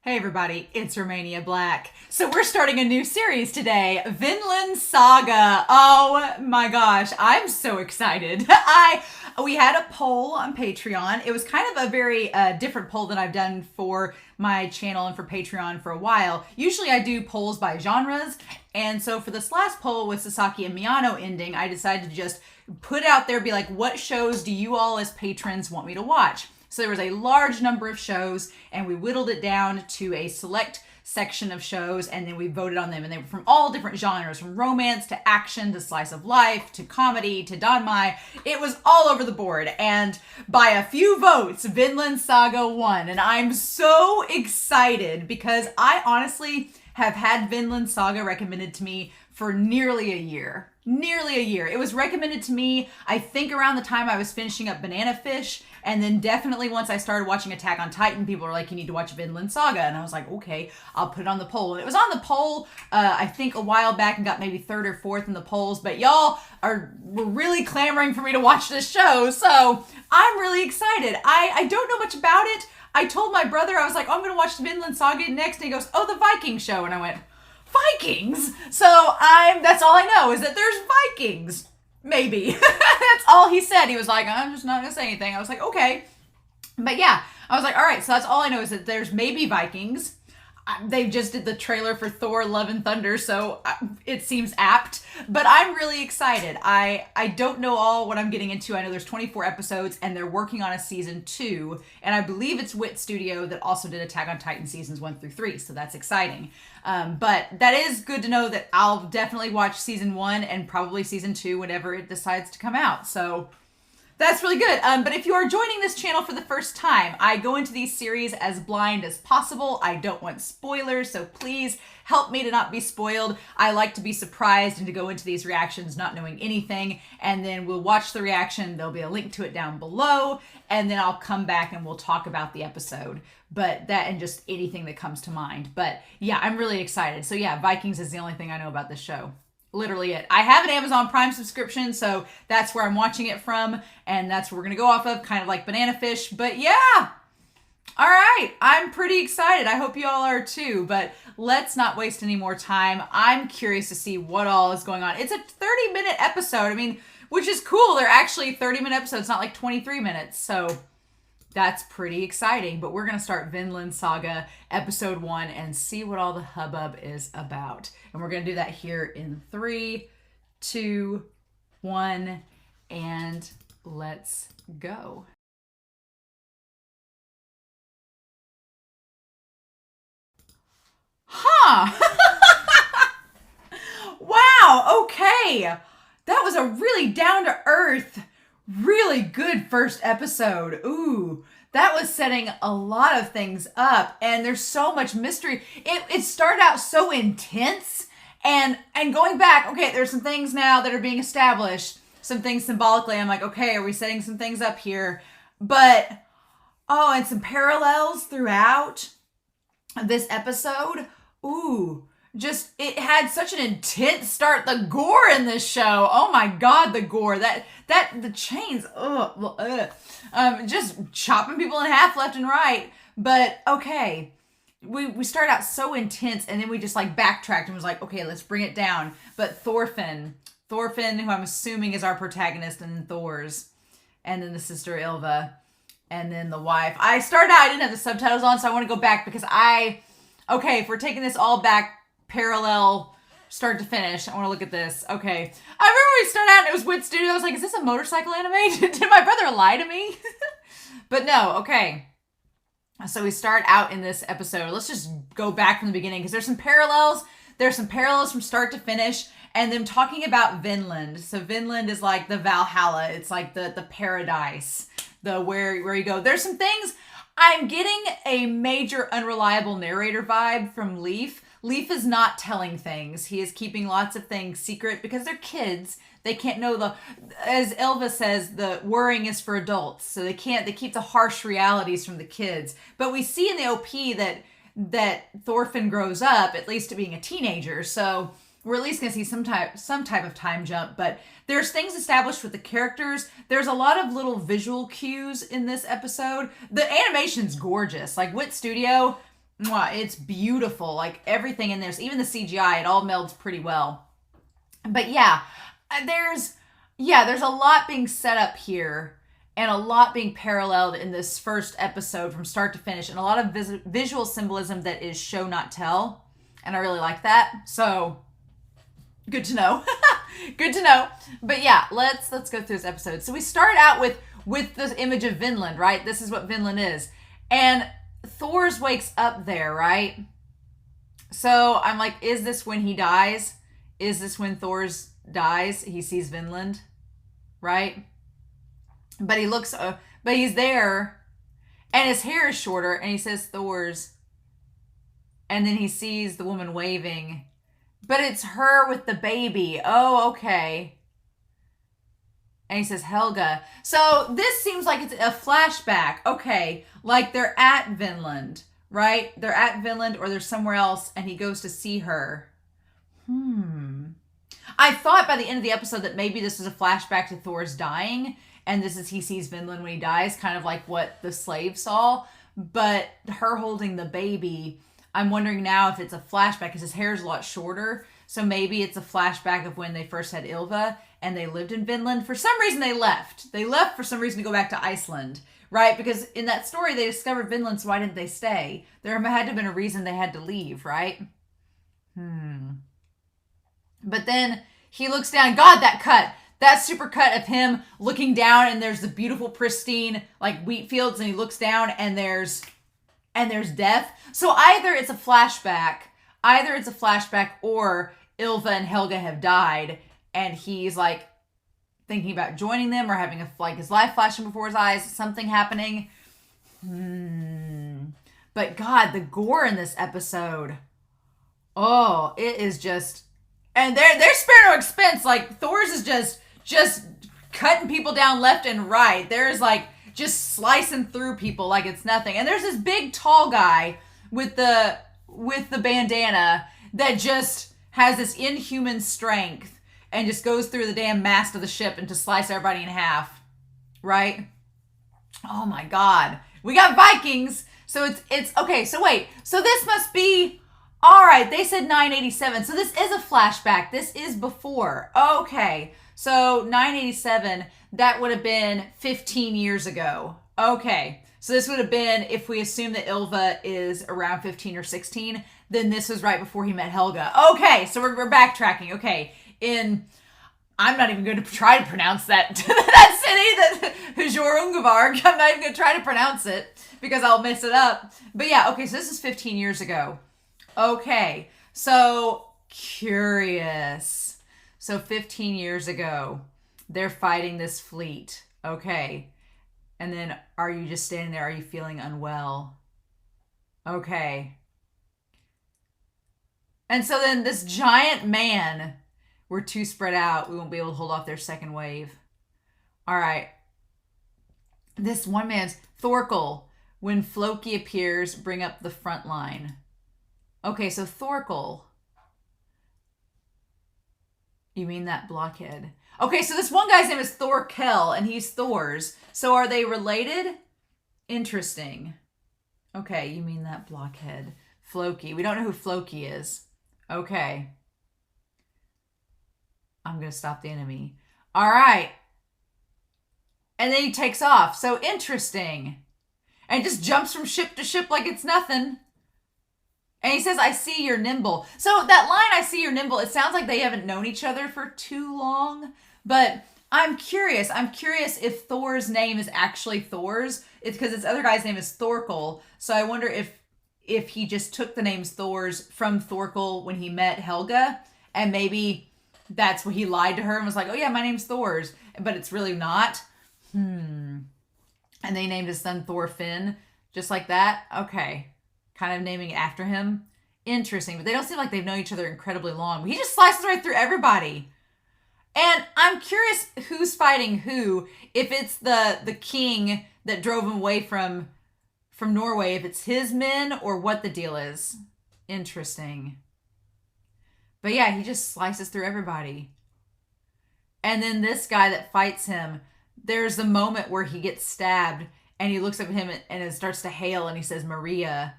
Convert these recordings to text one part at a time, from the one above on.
Hey everybody, it's Romania Black. So we're starting a new series today, Vinland Saga. Oh my gosh, I'm so excited. We had a poll on Patreon. It was kind of a very different poll than I've done for my channel and for Patreon for a while. Usually I do polls by genres, and so for this last poll with Sasaki and Miyano ending, I decided to just put out there, be like, what shows do you all as patrons want me to watch? So there was a large number of shows, and we whittled it down to a select section of shows, and then we voted on them. And they were from all different genres, from romance to action to slice of life to comedy to Danmai. It was all over the board. And by a few votes, Vinland Saga won. And I'm so excited because I honestly have had Vinland Saga recommended to me for nearly a year. It was recommended to me, I think, around the time I was finishing up Banana Fish. And then definitely once I started watching Attack on Titan, people were like, you need to watch Vinland Saga. And I was like, okay, I'll put it on the poll. And it was on the poll, I think a while back, and got maybe third or fourth in the polls. But y'all were really clamoring for me to watch this show. So I'm really excited. I don't know much about it. I told my brother, I was like, oh, I'm going to watch Vinland Saga next. And he goes, oh, the Viking show. And I went, Vikings? So that's all I know is that there's Vikings. Maybe. That's all he said. He was like, I'm just not going to say anything. I was like, okay. But yeah, I was like, all right, so that's all I know is that there's maybe Vikings. They just did the trailer for Thor Love and Thunder, so it seems apt. But I'm really excited. I don't know all what I'm getting into. I know there's 24 episodes, and they're working on a season 2. And I believe it's Wit Studio that also did Attack on Titan seasons 1 through 3, so that's exciting. But that is good to know that I'll definitely watch season 1 and probably season 2 whenever it decides to come out. So that's really good. But if you are joining this channel for the first time, I go into these series as blind as possible. I don't want spoilers, so please help me to not be spoiled. I like to be surprised and to go into these reactions not knowing anything, and then we'll watch the reaction. There'll be a link to it down below, and then I'll come back and we'll talk about the episode. But that and just anything that comes to mind. But yeah, I'm really excited. So yeah, Vikings is the only thing I know about this show. Literally it. I have an Amazon Prime subscription, so that's where I'm watching it from, and that's what we're gonna go off of, kind of like Banana Fish. But yeah, all right, I'm pretty excited. I hope you all are too, but let's not waste any more time. I'm curious to see what all is going on. It's a 30-minute episode, I mean, which is cool. They're actually 30-minute episodes, not like 23 minutes, so that's pretty exciting. But we're going to start Vinland Saga episode 1 and see what all the hubbub is about. And we're going to do that here in 3, 2, 1, and let's go. Huh. Wow. Okay. That was a really down-to-earth, really good first episode. Ooh, that was setting a lot of things up, and there's so much mystery. It started out so intense, and going back, okay, there's some things now that are being established, some things symbolically. I'm like, okay, are we setting some things up here? But, oh, and some parallels throughout this episode. Ooh, just, it had such an intense start. The gore in this show, oh my god, the gore, the chains, just chopping people in half left and right. But okay, we started out so intense, and then we just like backtracked and was like, okay, let's bring it down. But Thorfinn, who I'm assuming is our protagonist in Thor's, and then the sister Ylva, and then the wife. I didn't have the subtitles on, so I want to go back because okay, if we're taking this all back, parallel, start to finish, I want to look at this. Okay. I remember we started out and it was Wit Studio. I was like, is this a motorcycle anime? Did my brother lie to me? But no, okay. So we start out in this episode. Let's just go back from the beginning because there's some parallels. There's some parallels from start to finish, and them talking about Vinland. So Vinland is like the Valhalla. It's like the paradise, the where you go. There's some things. I'm getting a major unreliable narrator vibe from Leaf. Leaf is not telling things. He is keeping lots of things secret because they're kids. They can't know as Ylva says, the worrying is for adults. So they keep the harsh realities from the kids. But we see in the OP that Thorfinn grows up, at least to being a teenager. So we're at least going to see some type of time jump, but there's things established with the characters. There's a lot of little visual cues in this episode. The animation's gorgeous. Like Wit Studio, It's beautiful. Like everything in there, even the CGI, it all melds pretty well. But yeah, there's a lot being set up here and a lot being paralleled in this first episode from start to finish, and a lot of visual symbolism that is show not tell, and I really like that. So good to know. Good to know. But yeah, let's go through this episode. So we start out with this image of Vinland, right? This is what Vinland is, and Thor's wakes up there, right? So I'm like, is this when he dies? Is this when Thor's dies? He sees Vinland, right? But but he's there, and his hair is shorter, and he says Thor's, and then he sees the woman waving, but it's her with the baby. Oh, okay. And he says Helga. So this seems like it's a flashback. Okay, like they're at Vinland, right? They're at Vinland, or they're somewhere else, and he goes to see her. I thought by the end of the episode that maybe this is a flashback to Thor's dying, and he sees Vinland when he dies, kind of like what the slave saw. But her holding the baby, I'm wondering now if it's a flashback, because his hair is a lot shorter. So maybe it's a flashback of when they first had Ylva and they lived in Vinland. For some reason they left. They left for some reason to go back to Iceland, right? Because in that story they discovered Vinland, so why didn't they stay? There had to have been a reason they had to leave, right? But then he looks down. God, that super cut of him looking down, and there's the beautiful pristine like wheat fields, and he looks down and there's death. So either it's a flashback or Ylva and Helga have died, and he's like thinking about joining them or having his life flashing before his eyes, something happening. But God, the gore in this episode. Oh, it is just, and they're spare no expense. Like Thor's is just cutting people down left and right. There's like just slicing through people like it's nothing. And there's this big tall guy with the bandana that just has this inhuman strength and just goes through the damn mast of the ship and to slice everybody in half. Right? Oh my God. We got Vikings. So it's okay. So wait. So this must be, all right. They said 987. So this is a flashback. This is before. Okay. So 987, that would have been 15 years ago. Okay. So this would have been, if we assume that Ylva is around 15 or 16, then this was right before he met Helga. Okay. So we're backtracking. Okay. I'm not even going to try to pronounce that city, that Hjörungavarg. I'm not even going to try to pronounce it because I'll mess it up. But yeah, okay, so this is 15 years ago. Okay, so curious. So 15 years ago, they're fighting this fleet. Okay, and then are you just standing there? Are you feeling unwell? Okay. And so then this giant man, we're too spread out. We won't be able to hold off their second wave. All right. This one man's Thorkel. When Floki appears, bring up the front line. Okay, so Thorkel. You mean that blockhead? Okay, so this one guy's name is Thorkel, and he's Thor's. So are they related? Interesting. Okay, you mean that blockhead. Floki. We don't know who Floki is. Okay. I'm going to stop the enemy. All right. And then he takes off. So interesting. And just jumps from ship to ship like it's nothing. And he says, I see you're nimble. So that line, I see you're nimble, it sounds like they haven't known each other for too long. But I'm curious. I'm curious if Thor's name is actually Thor's. It's because this other guy's name is Thorkel. So I wonder if he just took the names Thor's from Thorkel when he met Helga. And maybe that's what he lied to her and was like, oh yeah, my name's Thor's. But it's really not. And they named his son Thorfinn. Just like that. Okay. Kind of naming it after him. Interesting. But they don't seem like they've known each other incredibly long. But he just slices right through everybody. And I'm curious who's fighting who. If it's the king that drove him away from Norway. If it's his men or what the deal is. Interesting. But yeah, he just slices through everybody. And then this guy that fights him, there's the moment where he gets stabbed and he looks up at him and it starts to hail and he says, Maria.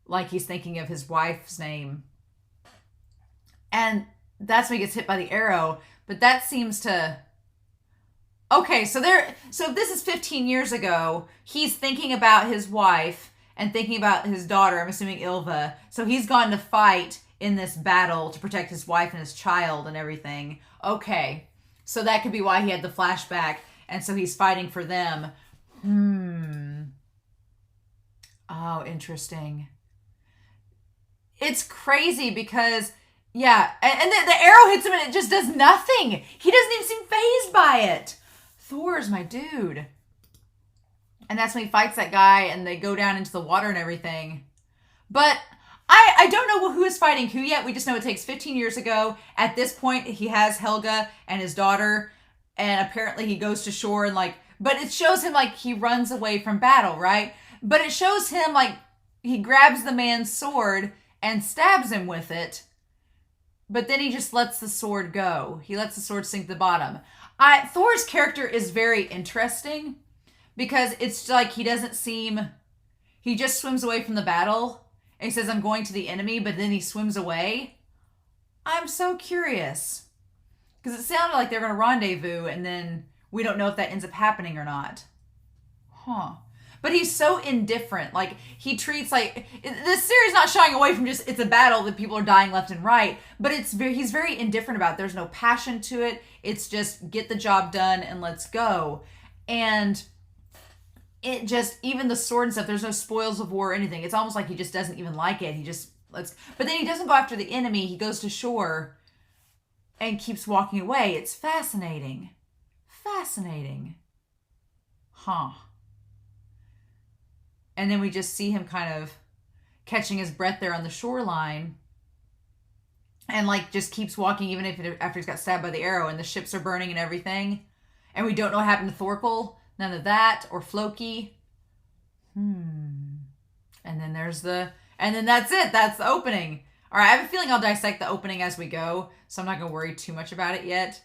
like he's thinking of his wife's name. And that's when he gets hit by the arrow. But that seems to... Okay, so if this is 15 years ago, he's thinking about his wife and thinking about his daughter, I'm assuming Ylva. So he's gone to fight in this battle to protect his wife and his child and everything. Okay, so that could be why he had the flashback. And so he's fighting for them. Oh, interesting. It's crazy because, yeah, and the arrow hits him and it just does nothing. He doesn't even seem fazed by it. Thor's my dude. And that's when he fights that guy and they go down into the water and everything. But I don't know who is fighting who yet. We just know it takes 15 years ago. At this point, he has Helga and his daughter. And apparently he goes to shore and like... But it shows him like he runs away from battle, right? But it shows him like he grabs the man's sword and stabs him with it. But then he just lets the sword go. He lets the sword sink to the bottom. Thor's character is very interesting because it's like he doesn't seem... He just swims away from the battle and he says, I'm going to the enemy, but then he swims away. I'm so curious because it sounded like they're going to rendezvous and then we don't know if that ends up happening or not. But he's so indifferent. Like, he treats like... This series not shying away from just, it's a battle that people are dying left and right. But he's very indifferent about it. There's no passion to it. It's just, get the job done and let's go. And it just... Even the sword and stuff, there's no spoils of war or anything. It's almost like he just doesn't even like it. He just... But then he doesn't go after the enemy. He goes to shore and keeps walking away. It's fascinating. Fascinating. And then we just see him kind of catching his breath there on the shoreline. And like just keeps walking even after he's got stabbed by the arrow and the ships are burning and everything. And we don't know what happened to Thorkel. None of that. Or Floki. And then there's and then that's it. That's the opening. All right, I have a feeling I'll dissect the opening as we go. So I'm not going to worry too much about it yet.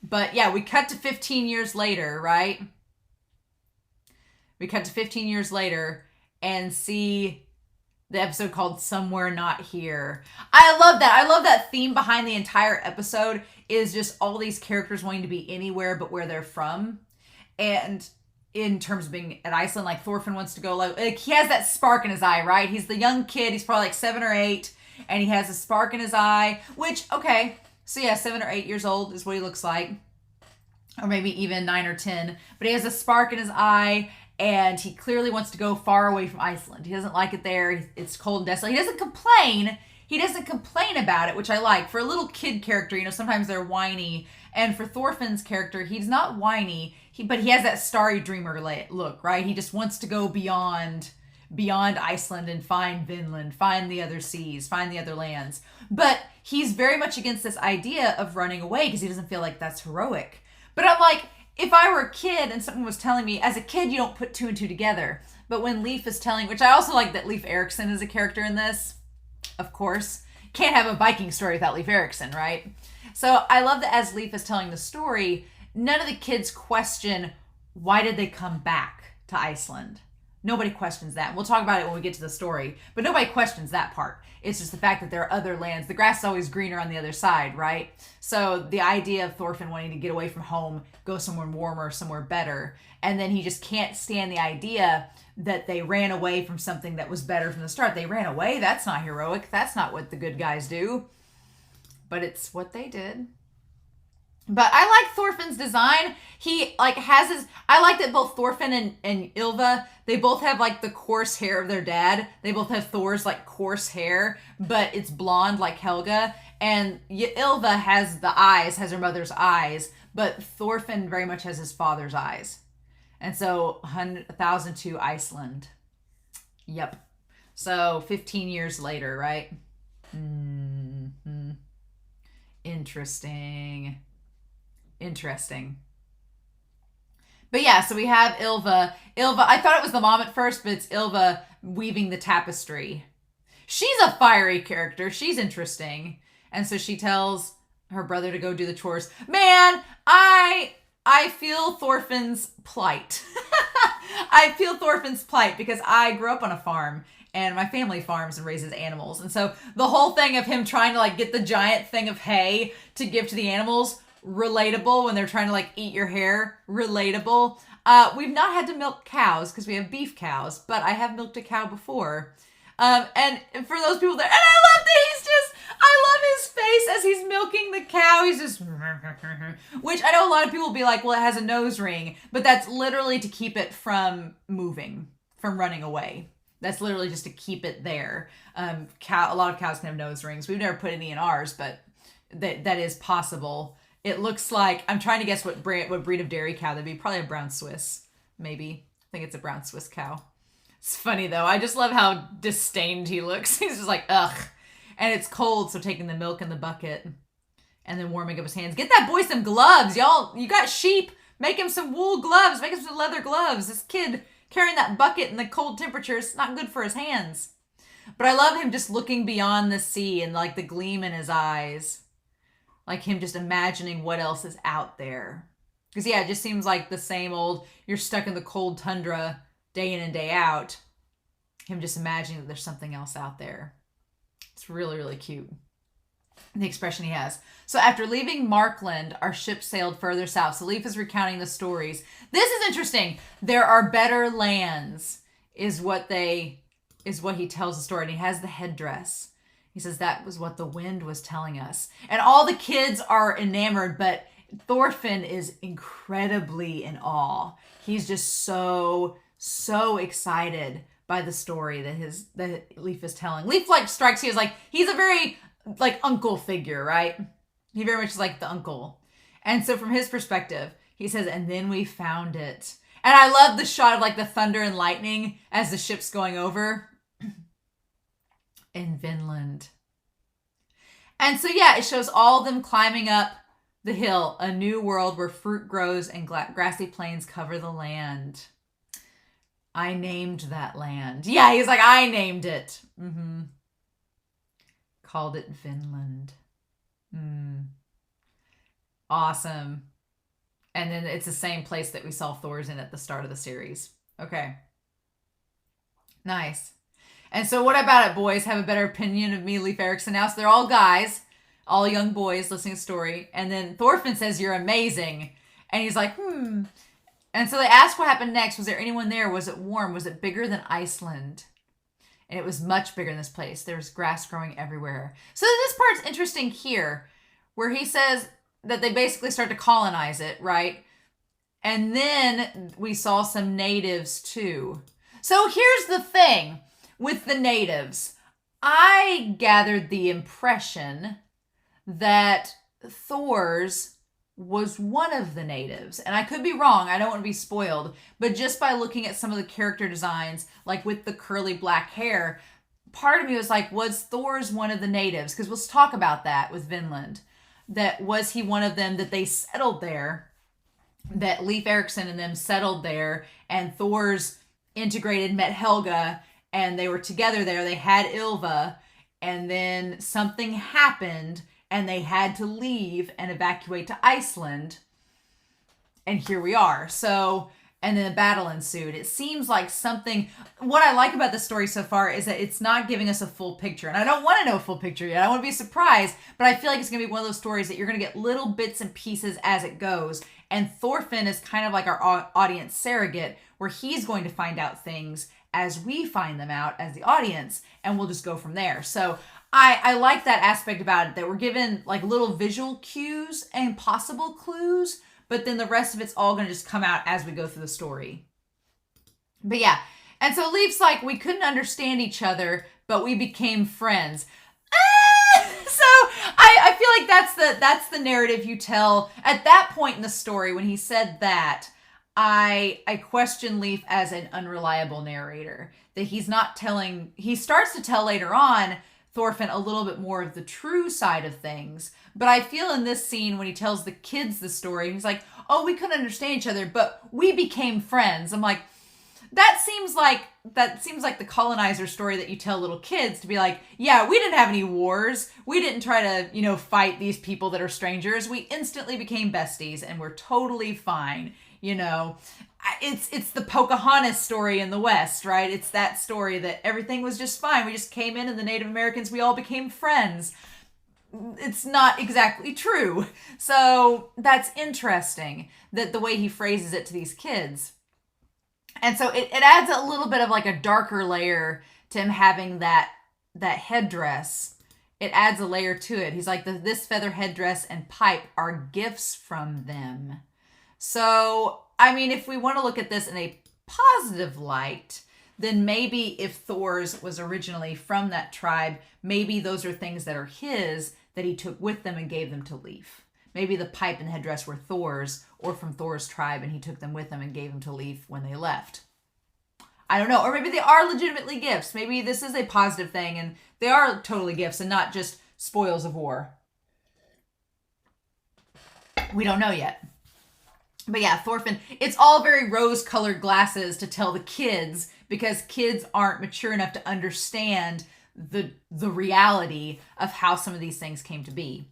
But yeah, we cut to 15 years later, right? We cut to 15 years later and see the episode called Somewhere Not Here. I love that. I love that theme behind the entire episode is just all these characters wanting to be anywhere but where they're from. And in terms of being at Iceland, like Thorfinn wants to go, like he has that spark in his eye, right? He's the young kid. He's probably like 7 or 8 and he has a spark in his eye, which, okay. So yeah, 7 or 8 years old is what he looks like. Or maybe even 9 or 10. But he has a spark in his eye. And he clearly wants to go far away from Iceland. He doesn't like it there. It's cold and desolate. He doesn't complain. He doesn't complain about it, which I like. For a little kid character, you know, sometimes they're whiny. And for Thorfinn's character, he's not whiny. But he has that starry dreamer look, right? He just wants to go beyond Iceland and find Vinland, find the other seas, find the other lands. But he's very much against this idea of running away because he doesn't feel like that's heroic. But I'm like... If I were a kid and someone was telling me, as a kid, you don't put 2 and 2 together. But when Leif is telling, which I also like that Leif Erikson is a character in this, of course. Can't have a Viking story without Leif Erikson, right? So I love that as Leif is telling the story, none of the kids question, why did they come back to Iceland? Nobody questions that. We'll talk about it when we get to the story. But nobody questions that part. It's just the fact that there are other lands. The grass is always greener on the other side, right? So the idea of Thorfinn wanting to get away from home, go somewhere warmer, somewhere better. And then he just can't stand the idea that they ran away from something that was better from the start. They ran away. That's not heroic. That's not what the good guys do. But it's what they did. But I like Thorfinn's design. He like has his... I like that both Thorfinn and Ylva, they both have like the coarse hair of their dad. They both have Thor's like coarse hair, but it's blonde like Helga. And Ylva has the eyes, has her mother's eyes, but Thorfinn very much has his father's eyes. And so 1,002 Iceland. Yep. So 15 years later, right? Interesting. But yeah, so we have Ylva. I thought it was the mom at first, but it's Ylva weaving the tapestry. She's a fiery character. She's interesting. And so she tells her brother to go do the chores. Man, I feel Thorfinn's plight. I feel Thorfinn's plight because I grew up on a farm and my family farms and raises animals. And so the whole thing of him trying to like get the giant thing of hay to give to the animals, relatable. When they're trying to like eat your hair, relatable. We've not had to milk cows because we have beef cows, but I have milked a cow before. And for those people there, and I love that I love his face as he's milking the cow. He's just, which I know a lot of people will be like, well, it has a nose ring, but that's literally to keep it from moving, from running away. That's literally just to keep it there. A lot of cows can have nose rings. We've never put any in ours, but that is possible. It looks like, I'm trying to guess what breed of dairy cow that'd be. Probably a brown Swiss, maybe. I think it's a brown Swiss cow. It's funny though. I just love how disdained he looks. He's just like, ugh. And it's cold, so taking the milk in the bucket and then warming up his hands. Get that boy some gloves, y'all. You got sheep. Make him some wool gloves. Make him some leather gloves. This kid carrying that bucket in the cold temperatures, not good for his hands. But I love him just looking beyond the sea and like the gleam in his eyes. Like him just imagining what else is out there. Because yeah, it just seems like the same old, you're stuck in the cold tundra day in and day out. Him just imagining that there's something else out there. It's really, really cute. The expression he has. So after leaving Markland, our ship sailed further south. So Leif is recounting the stories. This is interesting. There are better lands is what he tells the story. And he has the headdress. He says that was what the wind was telling us. And all the kids are enamored, but Thorfinn is incredibly in awe. He's just so excited by the story that Leif is telling. Leif like strikes you as like, he's a very like uncle figure, right? He very much is like the uncle. And so from his perspective, he says, and then we found it. And I love the shot of like the thunder and lightning as the ship's going over in Vinland. And so yeah, it shows all of them climbing up the hill, a new world where fruit grows and grassy plains cover the land. I named that land. Yeah, he's like, I named it. Mm-hmm. Called it Vinland. Awesome. And then it's the same place that we saw Thor's in at the start of the series. Okay. Nice. And so what about it, boys? Have a better opinion of me, Leif Erikson now? So they're all guys, all young boys listening to the story. And then Thorfinn says, you're amazing. And he's like, And so they asked what happened next. Was there anyone there? Was it warm? Was it bigger than Iceland? And it was much bigger than this place. There was grass growing everywhere. So this part's interesting here, where he says that they basically start to colonize it, right? And then we saw some natives too. So here's the thing with the natives. I gathered the impression that Thor's was one of the natives. And I could be wrong. I don't want to be spoiled. But just by looking at some of the character designs, like with the curly black hair, part of me was like, was Thor's one of the natives? Because let's talk about that with Vinland. That was he one of them, that they settled there, that Leif Erikson and them settled there, and Thor's integrated, met Helga, and they were together there. They had Ylva, and then something happened, and they had to leave and evacuate to Iceland. And here we are. So, and then a battle ensued. It seems like something, what I like about the story so far is that it's not giving us a full picture. And I don't want to know a full picture yet. I want to be surprised, but I feel like it's going to be one of those stories that you're going to get little bits and pieces as it goes. And Thorfinn is kind of like our audience surrogate, where he's going to find out things as we find them out as the audience, and we'll just go from there. So I like that aspect about it, that we're given like little visual cues and possible clues, but then the rest of it's all going to just come out as we go through the story. But yeah, and so Leif's like, we couldn't understand each other, but we became friends. So I feel like that's the narrative you tell at that point in the story. When he said that, I question Leif as an unreliable narrator, that he's not telling, he starts to tell later on Thorfinn a little bit more of the true side of things. But I feel in this scene when he tells the kids the story, he's like, oh, we couldn't understand each other, but we became friends. I'm like, that seems like the colonizer story that you tell little kids, to be like, yeah, we didn't have any wars. We didn't try to, fight these people that are strangers. We instantly became besties and we're totally fine. it's the Pocahontas story in the West, right? It's that story that everything was just fine. We just came in and the Native Americans, we all became friends. It's not exactly true. So that's interesting that the way he phrases it to these kids. And so it adds a little bit of like a darker layer to him having that headdress. It adds a layer to it. He's like, this feather headdress and pipe are gifts from them. So, I mean, if we want to look at this in a positive light, then maybe if Thor's was originally from that tribe, maybe those are things that are his that he took with them and gave them to Leif. Maybe the pipe and headdress were Thor's or from Thor's tribe and he took them with him and gave them to Leif when they left. I don't know. Or maybe they are legitimately gifts. Maybe this is a positive thing and they are totally gifts and not just spoils of war. We don't know yet. But yeah, Thorfinn, it's all very rose-colored glasses to tell the kids because kids aren't mature enough to understand the reality of how some of these things came to be.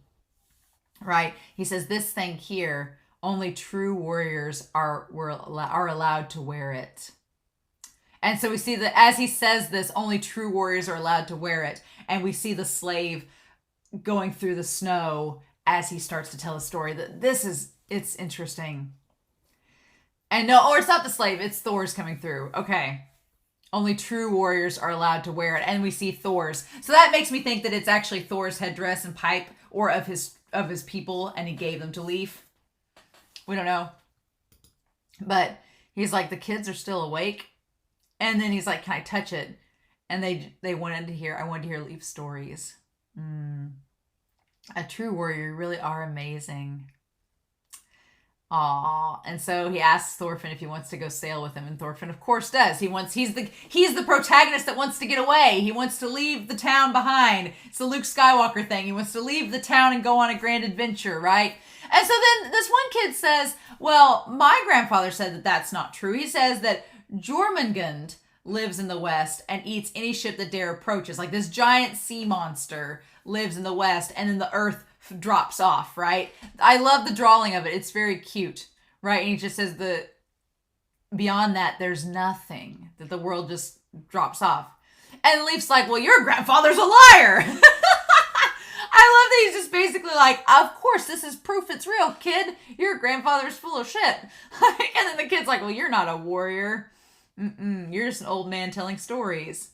Right? He says this thing here, only true warriors are allowed to wear it. And so we see that as he says this, only true warriors are allowed to wear it. And we see the slave going through the snow as he starts to tell the story. That it's interesting. And no, or it's not the slave, it's Thor's coming through. Okay. Only true warriors are allowed to wear it. And we see Thor's. So that makes me think that it's actually Thor's headdress and pipe or of his people and he gave them to Leif. We don't know. But he's like, the kids are still awake. And then he's like, can I touch it? And I wanted to hear Leif's stories. A true warrior, you really are amazing. Aw. And so he asks Thorfinn if he wants to go sail with him, and Thorfinn of course does. He's the protagonist that wants to get away. He wants to leave the town behind. It's the Luke Skywalker thing. He wants to leave the town and go on a grand adventure, right? And so then this one kid says, well, my grandfather said that that's not true. He says that Jormungand lives in the west and eats any ship that dare approaches. Like this giant sea monster lives in the west and then the earth drops off, right? I love the drawing of it. It's very cute, right? And he just says beyond that, there's nothing, that the world just drops off. And Leif's like, well, your grandfather's a liar. I love that he's just basically like, of course, this is proof it's real, kid. Your grandfather's full of shit. And then the kid's like, well, you're not a warrior. You're just an old man telling stories.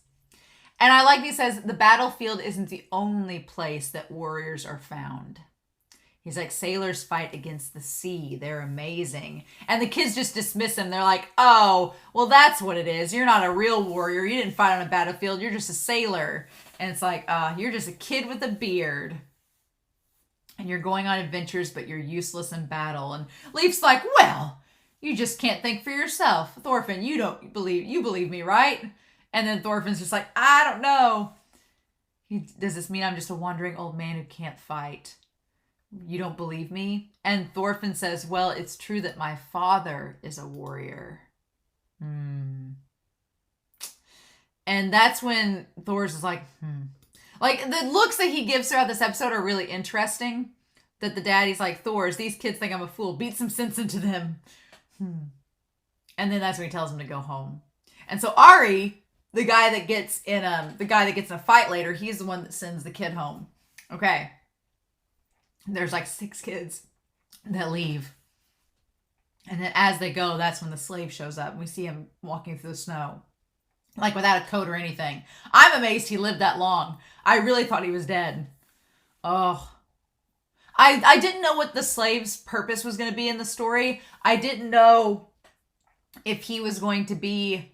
And I like he says, the battlefield isn't the only place that warriors are found. He's like, sailors fight against the sea. They're amazing. And the kids just dismiss him. They're like, oh, well, that's what it is. You're not a real warrior. You didn't fight on a battlefield. You're just a sailor. And it's like, you're just a kid with a beard. And you're going on adventures, but you're useless in battle. And Leif's like, well, you just can't think for yourself. Thorfinn, you believe me, right? And then Thorfinn's just like, I don't know. Does this mean I'm just a wandering old man who can't fight? You don't believe me? And Thorfinn says, well, it's true that my father is a warrior. And that's when Thor's is like, Like, the looks that he gives throughout this episode are really interesting. That the daddy's like, Thor's, these kids think I'm a fool. Beat some sense into them. And then that's when he tells him to go home. And so Ari, the guy that gets in a fight later, he's the one that sends the kid home. Okay. There's like 6 kids that leave. And then as they go, that's when the slave shows up. We see him walking through the snow. Like without a coat or anything. I'm amazed he lived that long. I really thought he was dead. Oh. I didn't know what the slave's purpose was going to be in the story. I didn't know if he was going to be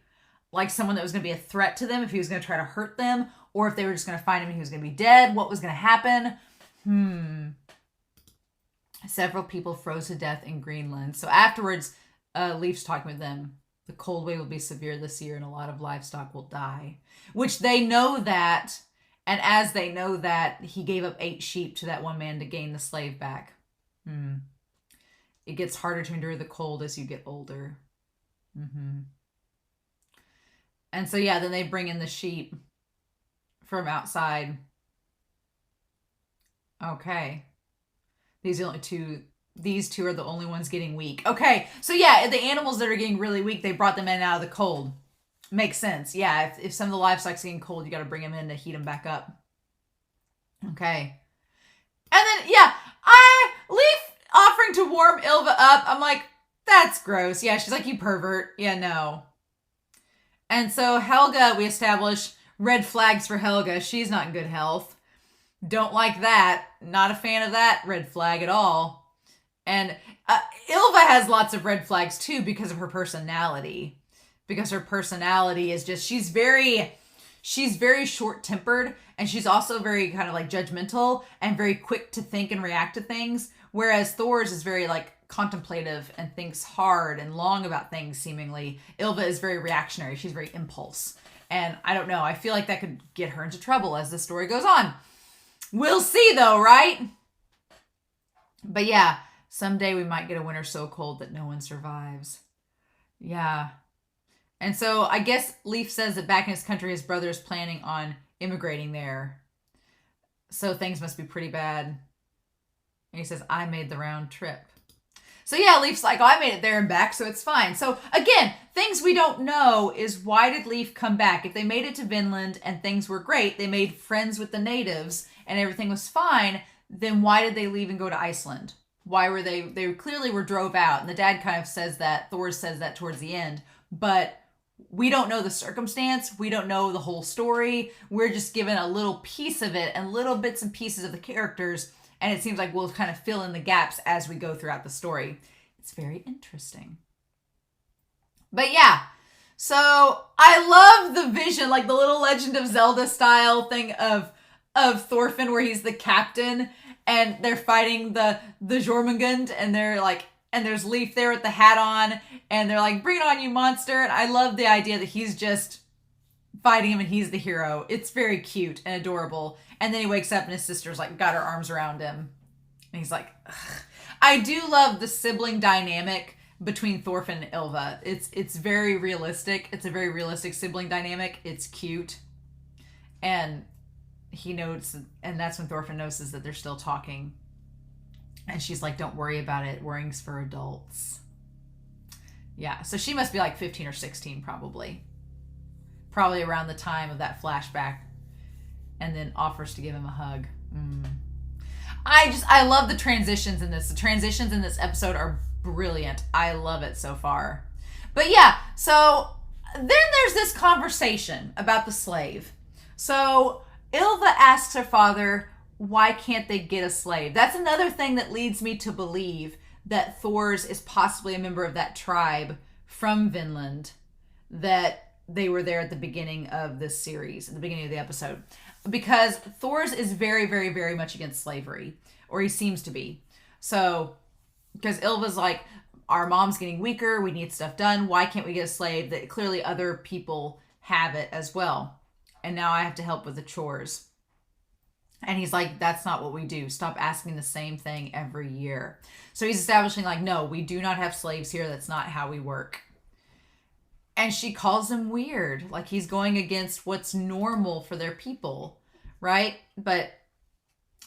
like someone that was going to be a threat to them, if he was going to try to hurt them, or if they were just going to find him and he was going to be dead, what was going to happen. Several people froze to death in Greenland. So afterwards, Leif's talking with them. The cold wave will be severe this year and a lot of livestock will die. Which they know that, and as they know that, he gave up 8 sheep to that one man to gain the slave back. It gets harder to endure the cold as you get older. And so yeah, then they bring in the sheep from outside. Okay. These are the only 2 these two are the only ones getting weak. Okay, so yeah, the animals that are getting really weak, they brought them in out of the cold. Makes sense. Yeah, if some of the livestock's getting cold, you got to bring them in to heat them back up. Okay. And then, yeah, Leaf offering to warm Ylva up. I'm like, that's gross. Yeah, she's like, you pervert. Yeah, no. And so Helga, we establish red flags for Helga. She's not in good health. Don't like that. Not a fan of that red flag at all. And Ylva has lots of red flags too because of her personality. Because her personality is just, she's very short-tempered, and she's also very kind of like judgmental and very quick to think and react to things. Whereas Thor's is very like contemplative and thinks hard and long about things, seemingly. Ylva is very reactionary. She's very impulse. And I don't know. I feel like that could get her into trouble as the story goes on. We'll see though, right? But yeah, someday we might get a winter so cold that no one survives. Yeah. And so I guess Leaf says that back in his country, his brother is planning on immigrating there. So things must be pretty bad. And he says, I made the round trip. So yeah, Leaf's like, oh, I made it there and back, so it's fine. So again, things we don't know is why did Leaf come back? If they made it to Vinland and things were great, they made friends with the natives and everything was fine, then why did they leave and go to Iceland? Why were they clearly were drove out. And the dad kind of says that, Thor says that towards the end, but we don't know the circumstance. We don't know the whole story. We're just given a little piece of it and little bits and pieces of the characters. And it seems like we'll kind of fill in the gaps as we go throughout the story. It's very interesting. But yeah, so I love the vision, like the little Legend of Zelda style thing of Thorfinn where he's the captain and they're fighting the Jormungand and they're like, and there's Leaf there with the hat on and they're like, bring it on, you monster. And I love the idea that he's just fighting him and he's the hero. It's very cute and adorable. And then he wakes up and his sister's like got her arms around him. And he's like, ugh. I do love the sibling dynamic between Thorfinn and Ylva. It's very realistic. It's a very realistic sibling dynamic. It's cute. And he notes, and that's when Thorfinn notices that they're still talking. And she's like, don't worry about it. Worrying's for adults. Yeah, so she must be like 15 or 16 probably. Probably around the time of that flashback. And then offers to give him a hug. I love the transitions in this. The transitions in this episode are brilliant. I love it so far. But yeah, so then there's this conversation about the slave. So Ylva asks her father, why can't they get a slave? That's another thing that leads me to believe that Thor's is possibly a member of that tribe from Vinland, that they were there at the beginning of this series, at the beginning of the episode. Because Thor's is very, very, very much against slavery, or he seems to be. So, because Ylva's like, our mom's getting weaker, we need stuff done, why can't we get a slave? That clearly other people have it as well. And now I have to help with the chores. And he's like, that's not what we do. Stop asking the same thing every year. So he's establishing like, no, we do not have slaves here. That's not how we work. And she calls him weird. Like he's going against what's normal for their people. Right? But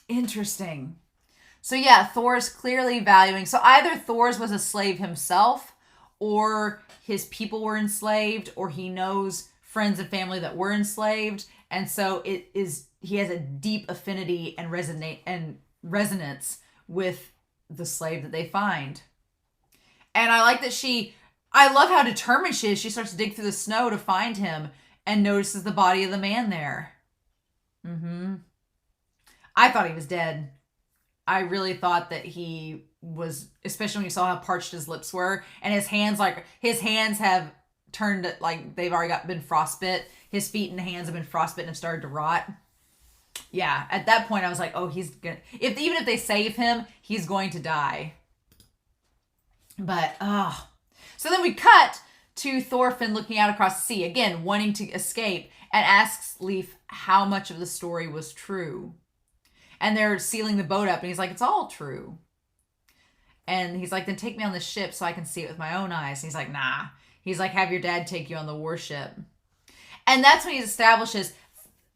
interesting. So yeah, Thor's clearly valuing. So either Thor's was a slave himself, or his people were enslaved, or he knows friends and family that were enslaved. And so he has a deep affinity and resonance with the slave that they find. And I like that I love how determined she is. She starts to dig through the snow to find him and notices the body of the man there. I thought he was dead. I really thought that he was, especially when you saw how parched his lips were and his hands have turned like they've already been frostbit. His feet and hands have been frostbitten and started to rot. Yeah, at that point I was like, oh, he's gonna, even if they save him, he's going to die. But, so then we cut to Thorfinn looking out across the sea, again, wanting to escape, and asks Leif how much of the story was true. And they're sealing the boat up, and he's like, it's all true. And he's like, then take me on the ship so I can see it with my own eyes. And he's like, nah. He's like, have your dad take you on the warship. And that's when he establishes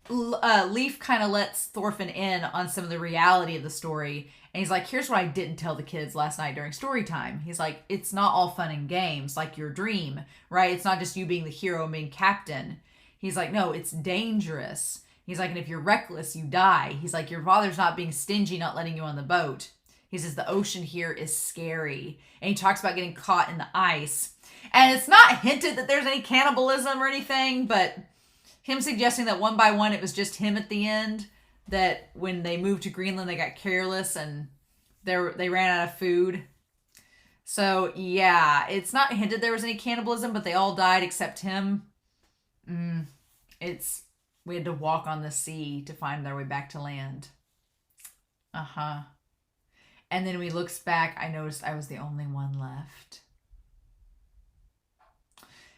Leaf kind of lets Thorfinn in on some of the reality of the story. And he's like, here's what I didn't tell the kids last night during story time. He's like, it's not all fun and games like your dream, right? It's not just you being the hero and being captain. He's like, no, it's dangerous. He's like, and if you're reckless, you die. He's like, your father's not being stingy, not letting you on the boat. He says, the ocean here is scary. And he talks about getting caught in the ice. And it's not hinted that there's any cannibalism or anything, but him suggesting that one by one it was just him at the end, that when they moved to Greenland they got careless and they ran out of food. So yeah, it's not hinted there was any cannibalism, but they all died except him. We had to walk on the sea to find their way back to land. And then when he looks back, I noticed I was the only one left.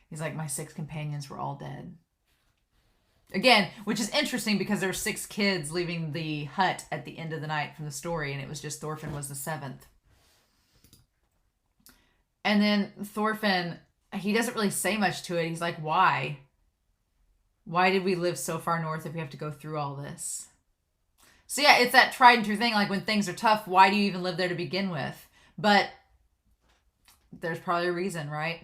He's like, my 6 companions were all dead. Again, which is interesting because there were 6 kids leaving the hut at the end of the night from the story, and it was just Thorfinn was the 7th. And then Thorfinn, he doesn't really say much to it. He's like, why? Why did we live so far north if we have to go through all this? So yeah, it's that tried and true thing. Like when things are tough, why do you even live there to begin with? But there's probably a reason, right?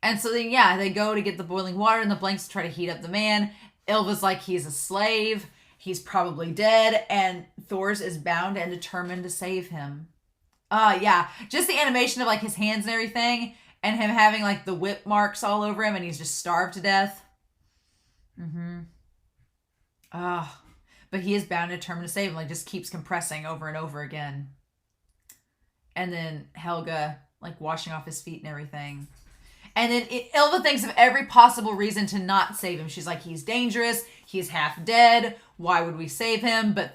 And so then, yeah, they go to get the boiling water and the blanks to try to heat up the man. Ylva's like, he's a slave. He's probably dead. And Thor's is bound and determined to save him. Yeah. Just the animation of like his hands and everything. And him having like the whip marks all over him. And he's just starved to death. But he is bound and determined to save him. Like just keeps compressing over and over again. And then Helga like washing off his feet and everything. And then Ylva thinks of every possible reason to not save him. She's like, he's dangerous. He's half dead. Why would we save him? But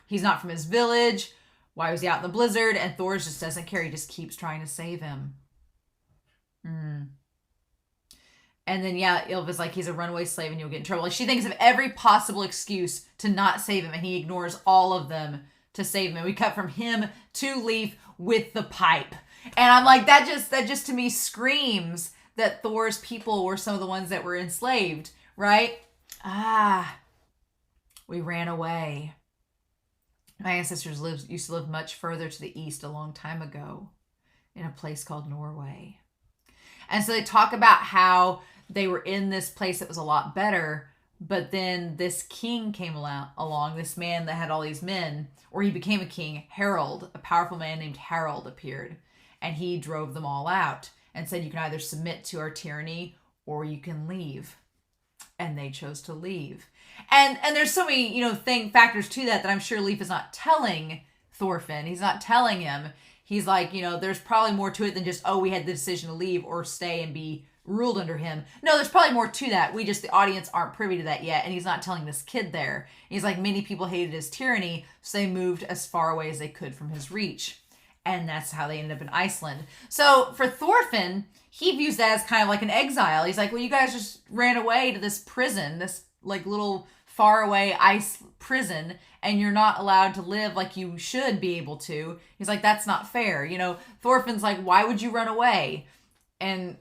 he's not from his village. Why was he out in the blizzard? And Thor's just doesn't care. He just keeps trying to save him. And then, yeah, Ylva's like, he's a runaway slave and you'll get in trouble. Like, she thinks of every possible excuse to not save him. And he ignores all of them to save him. And we cut from him to Leaf with the pipe. And I'm like, that just to me screams that Thor's people were some of the ones that were enslaved, right? We ran away. My ancestors used to live much further to the east a long time ago in a place called Norway. And so they talk about how they were in this place that was a lot better, but then this king came along, this man that had all these men, or he became a king, Harold, a powerful man named Harold appeared. And he drove them all out and said, you can either submit to our tyranny or you can leave. And they chose to leave. And there's so many, factors to that I'm sure Leif is not telling Thorfinn. He's not telling him. He's like, there's probably more to it than just, we had the decision to leave or stay and be ruled under him. No, there's probably more to that. We just, the audience aren't privy to that yet. And he's not telling this kid there. He's like, many people hated his tyranny, so they moved as far away as they could from his reach. And that's how they ended up in Iceland. So for Thorfinn, he views that as kind of like an exile. He's like, well, you guys just ran away to this prison, this like little far away ice prison, and you're not allowed to live like you should be able to. He's like, that's not fair. Thorfinn's like, why would you run away? And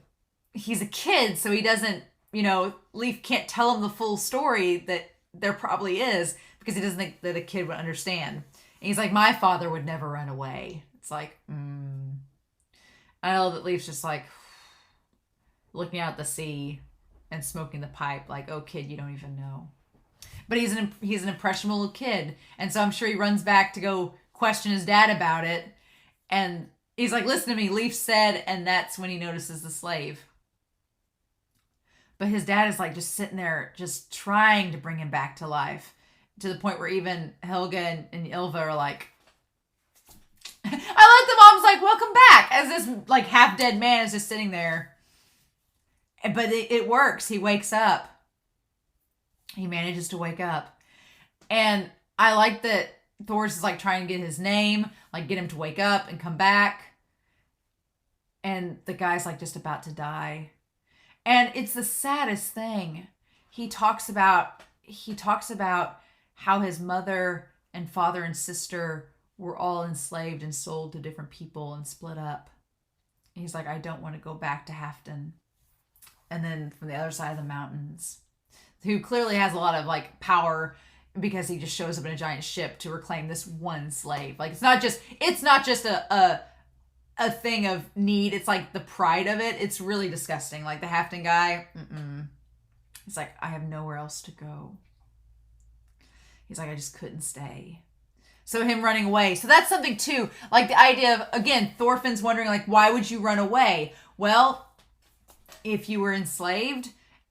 he's a kid, so he doesn't, Leif can't tell him the full story that there probably is because he doesn't think that a kid would understand. And he's like, my father would never run away. It's like, I know that Leif's just like looking out at the sea and smoking the pipe like, oh, kid, you don't even know. But he's an impressionable little kid. And so I'm sure he runs back to go question his dad about it. And he's like, listen to me, Leif said, and that's when he notices the slave. But his dad is like just sitting there, just trying to bring him back to life, to the point where even Helga and Ylva are like, I like the mom's like, welcome back, as this like half dead man is just sitting there. But it works. He wakes up. He manages to wake up. And I like that Thor's is like trying to get his name, like get him to wake up and come back. And the guy's like just about to die. And it's the saddest thing. He talks about how his mother and father and sister were all enslaved and sold to different people and split up. He's like, I don't want to go back to Halfdan. And then from the other side of the mountains, who clearly has a lot of like power because he just shows up in a giant ship to reclaim this one slave. Like it's not just a thing of need. It's like the pride of it. It's really disgusting. Like the Halfdan guy, he's like, I have nowhere else to go. He's like, I just couldn't stay. So him running away. So that's something too. Like the idea of, again, Thorfinn's wondering like, why would you run away? Well, if you were enslaved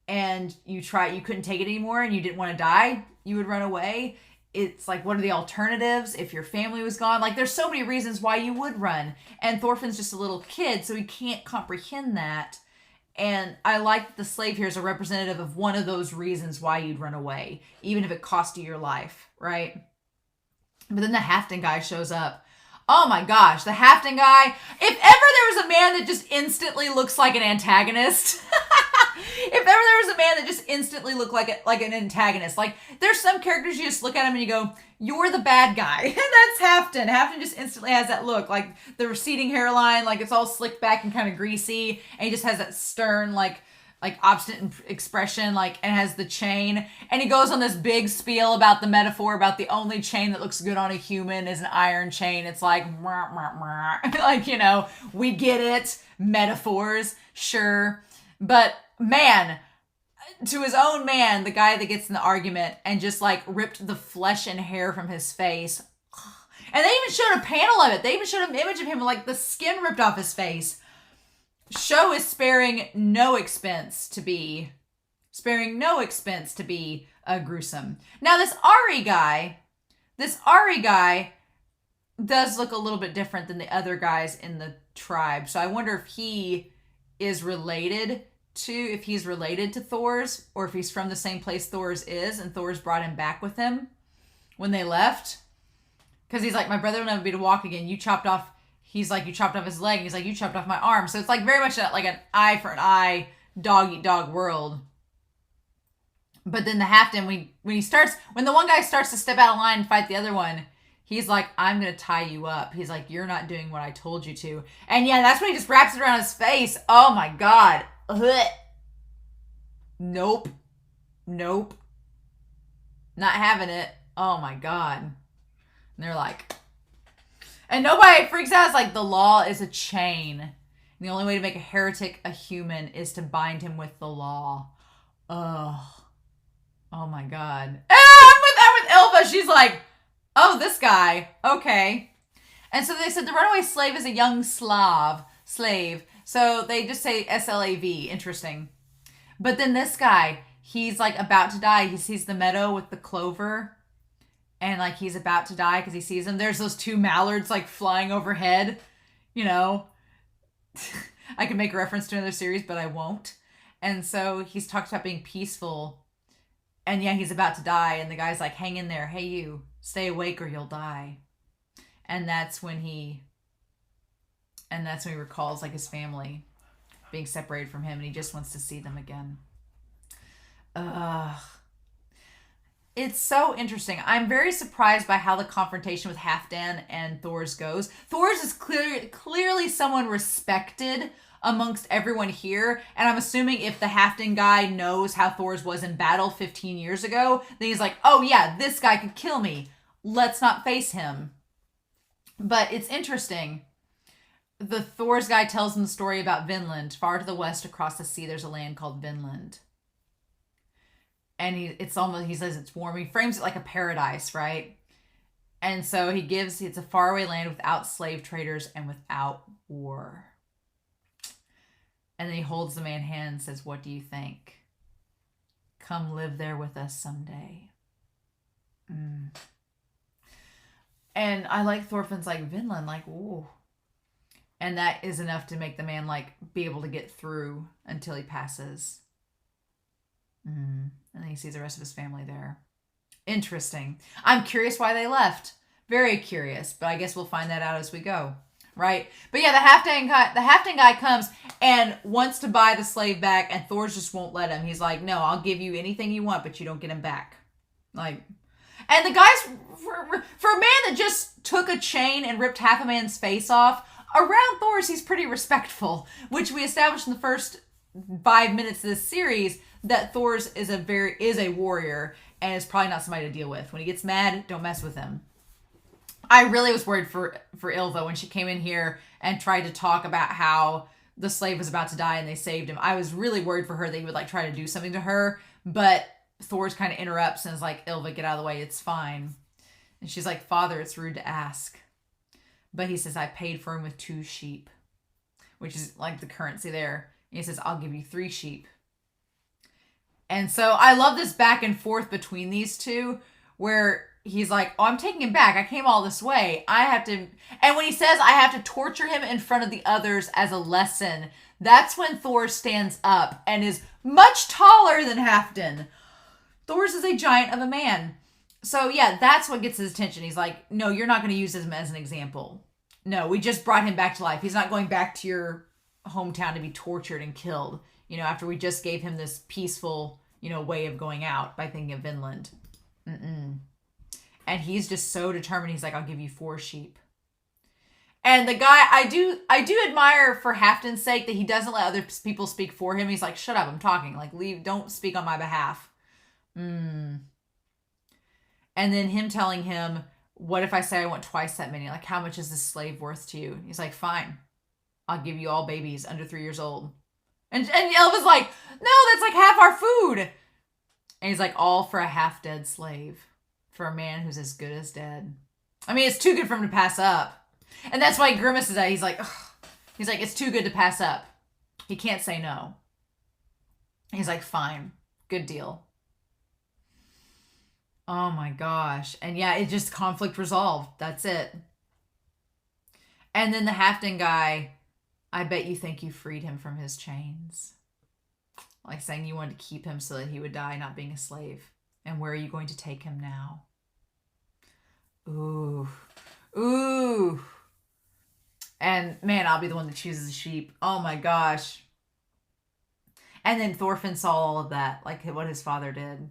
and you couldn't take it anymore and you didn't want to die, you would run away. It's like, what are the alternatives if your family was gone? Like, there's so many reasons why you would run. And Thorfinn's just a little kid, so he can't comprehend that. And I like that the slave here is a representative of one of those reasons why you'd run away, even if it cost you your life, right? But then the Halfdan guy shows up. Oh my gosh, the Halfdan guy. If ever there was a man that just instantly looks like an antagonist... If ever there was a man that just instantly looked like an antagonist, like there's some characters you just look at him and you go, you're the bad guy. And that's Halfdan. Halfdan just instantly has that look, like the receding hairline, like it's all slicked back and kind of greasy, and he just has that stern, like obstinate expression, like, and has the chain, and he goes on this big spiel about the metaphor about the only chain that looks good on a human is an iron chain. It's like, like, you know, we get it, metaphors, sure, but man, to his own man, the guy that gets in the argument and just like ripped the flesh and hair from his face. And they even showed a panel of it. They even showed an image of him with like the skin ripped off his face. Show is sparing no expense to be gruesome. Now this Ari guy does look a little bit different than the other guys in the tribe. So I wonder if he's related to Thor's, or if he's from the same place Thor's is, and Thor's brought him back with him when they left. Because he's like, my brother will never be able to walk again. You chopped off his leg. And he's like, you chopped off my arm. So it's like very much like an eye for an eye, dog eat dog world. But then the Halfdan, when the one guy starts to step out of line and fight the other one, he's like, I'm going to tie you up. He's like, you're not doing what I told you to. And yeah, that's when he just wraps it around his face. Oh my God. Ugh. Nope. Not having it. Oh my God. And they're like, and nobody freaks out. It's like, the law is a chain. And the only way to make a heretic a human is to bind him with the law. Ugh. Oh my God. And I'm with Elva. She's like, oh, this guy. Okay. And so they said the runaway slave is a young slave. So they just say SLAV. Interesting. But then this guy, he's like about to die. He sees the meadow with the clover. And like he's about to die because he sees them. There's those two mallards like flying overhead. You know. I could make a reference to another series, but I won't. And so he's talked about being peaceful. And yeah, he's about to die. And the guy's like, hang in there. Hey, you. Stay awake or you'll die. And that's when he recalls like his family being separated from him, and he just wants to see them again. It's so interesting. I'm very surprised by how the confrontation with Halfdan and Thor's goes. Thor's is clearly someone respected amongst everyone here, and I'm assuming if the Halfdan guy knows how Thor's was in battle 15 years ago, then he's like, oh yeah, this guy could kill me. Let's not face him. But it's interesting. The Thor's guy tells him the story about Vinland. Far to the west across the sea, there's a land called Vinland. And he says it's warm. He frames it like a paradise, right? And so it's a faraway land without slave traders and without war. And then he holds the man's hand and says, what do you think? Come live there with us someday. And I like Thorfinn's like, Vinland, like, ooh. And that is enough to make the man like be able to get through until he passes. And then he sees the rest of his family there. Interesting. I'm curious why they left. Very curious, but I guess we'll find that out as we go. Right? But yeah, the Halfdan guy comes and wants to buy the slave back, and Thor just won't let him. He's like, no, I'll give you anything you want, but you don't get him back. Like, and the guy's, for a man that just took a chain and ripped half a man's face off, around Thor's, he's pretty respectful, which we established in the first 5 minutes of this series. that Thor's is a warrior and is probably not somebody to deal with. When he gets mad, don't mess with him. I really was worried for Ylva when she came in here and tried to talk about how the slave was about to die and they saved him. I was really worried for her that he would like try to do something to her, but Thor's kind of interrupts and is like, Ylva, get out of the way. It's fine. And she's like, Father, it's rude to ask. But he says, I paid for him with 2 sheep, which is like the currency there. And he says, I'll give you 3 sheep. And so I love this back and forth between these two where he's like, oh, I'm taking him back. I came all this way. I have to. And when he says I have to torture him in front of the others as a lesson, that's when Thor stands up and is much taller than Halfdan. Thor's is a giant of a man. So yeah, that's what gets his attention. He's like, no, you're not going to use him as an example. No, we just brought him back to life. He's not going back to your hometown to be tortured and killed, after we just gave him this peaceful, way of going out by thinking of Vinland. And he's just so determined. He's like, I'll give you 4 sheep. And the guy, I do admire for Halfdan's sake that he doesn't let other people speak for him. He's like, shut up, I'm talking. Like, leave, don't speak on my behalf. And then him telling him, what if I say I want twice that many? Like, how much is this slave worth to you? He's like, fine. I'll give you all babies under 3 years old. And Ylva's like, no, that's like half our food. And he's like, all for a half-dead slave. For a man who's as good as dead. I mean, it's too good for him to pass up. And that's why he grimaces at it. He's like, ugh. He's like, it's too good to pass up. He can't say no. He's like, fine. Good deal. Oh my gosh. And yeah, it just conflict resolved. That's it. And then the Halfdan guy, I bet you think you freed him from his chains. Like saying you wanted to keep him so that he would die not being a slave. And where are you going to take him now? Ooh. Ooh. And man, I'll be the one that chooses the sheep. Oh my gosh. And then Thorfinn saw all of that, like what his father did.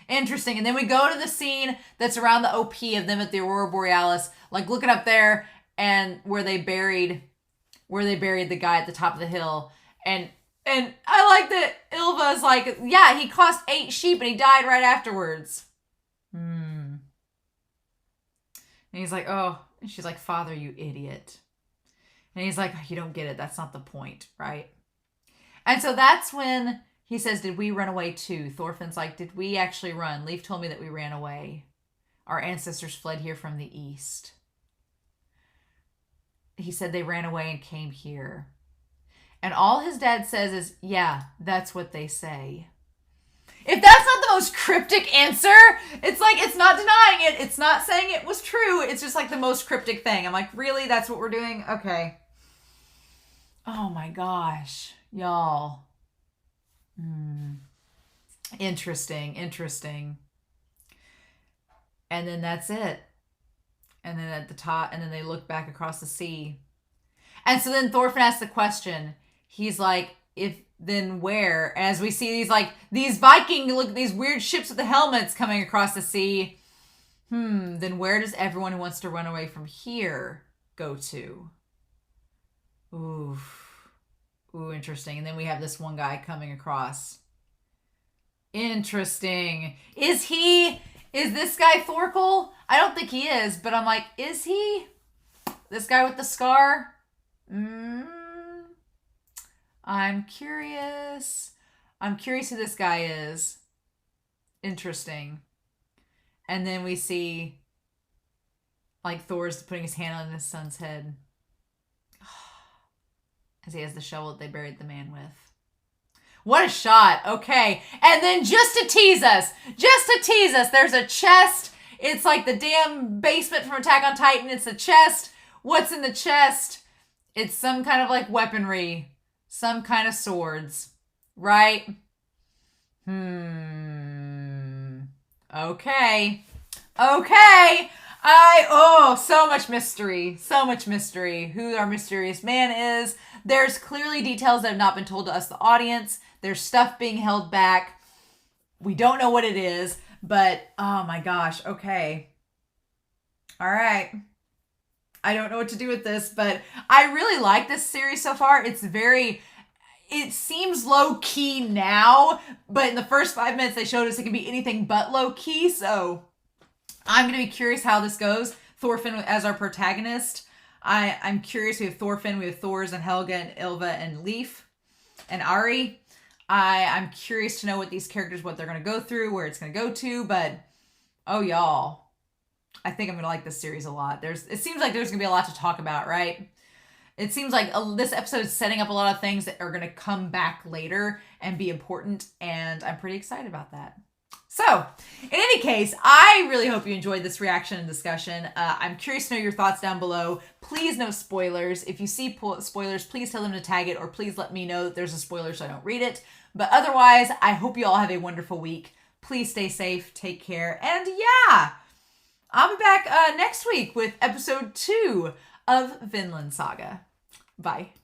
Interesting. And then we go to the scene that's around the OP of them at the Aurora Borealis, like looking up there and where they buried the guy at the top of the hill. And I like that Ylva's like, yeah, he cost 8 sheep and he died right afterwards. And he's like, oh. And she's like, Father, you idiot. And he's like, you don't get it. That's not the point, right? And so that's when he says, did we run away too? Thorfinn's like, did we actually run? Leif told me that we ran away. Our ancestors fled here from the east. He said they ran away and came here. And all his dad says is, yeah, that's what they say. If that's not the most cryptic answer, it's like, it's not denying it. It's not saying it was true. It's just like the most cryptic thing. I'm like, really? That's what we're doing? Okay. Oh my gosh. Y'all. Interesting. And then that's it. And then at the top, and then they look back across the sea. And so then Thorfinn asks the question. He's like, then where? As we see these Viking, look, these weird ships with the helmets coming across the sea. Then where does everyone who wants to run away from here go to? Ooh, interesting. And then we have this one guy coming across. Interesting. Is this guy Thorkel? I don't think he is, but I'm like, is he? This guy with the scar? I'm curious. I'm curious who this guy is. Interesting. And then we see like Thor's putting his hand on his son's head as he has the shovel that they buried the man with. What a shot. Okay. And then just to tease us, there's a chest. It's like the damn basement from Attack on Titan. It's a chest. What's in the chest? It's some kind of like weaponry. Some kind of swords. Right? Okay. So much mystery. So much mystery. Who our mysterious man is. There's clearly details that have not been told to us, the audience. There's stuff being held back. We don't know what it is, but oh my gosh. Okay. All right. I don't know what to do with this, but I really like this series so far. It's very it seems low key now, but in the first 5 minutes they showed us it can be anything but low key. So I'm going to be curious how this goes. Thorfinn as our protagonist. I'm curious. We have Thorfinn, we have Thors and Helga and Ilva and Leif and Ari. I'm curious to know what these characters, what they're going to go through, where it's going to go to. But, oh, y'all, I think I'm going to like this series a lot. It seems like there's going to be a lot to talk about, right? It seems like this episode is setting up a lot of things that are going to come back later and be important. And I'm pretty excited about that. So, in any case, I really hope you enjoyed this reaction and discussion. I'm curious to know your thoughts down below. Please no spoilers. If you see spoilers, please tell them to tag it, or please let me know that there's a spoiler so I don't read it. But otherwise, I hope you all have a wonderful week. Please stay safe, take care, and yeah, I'll be back next week with episode 2 of Vinland Saga. Bye.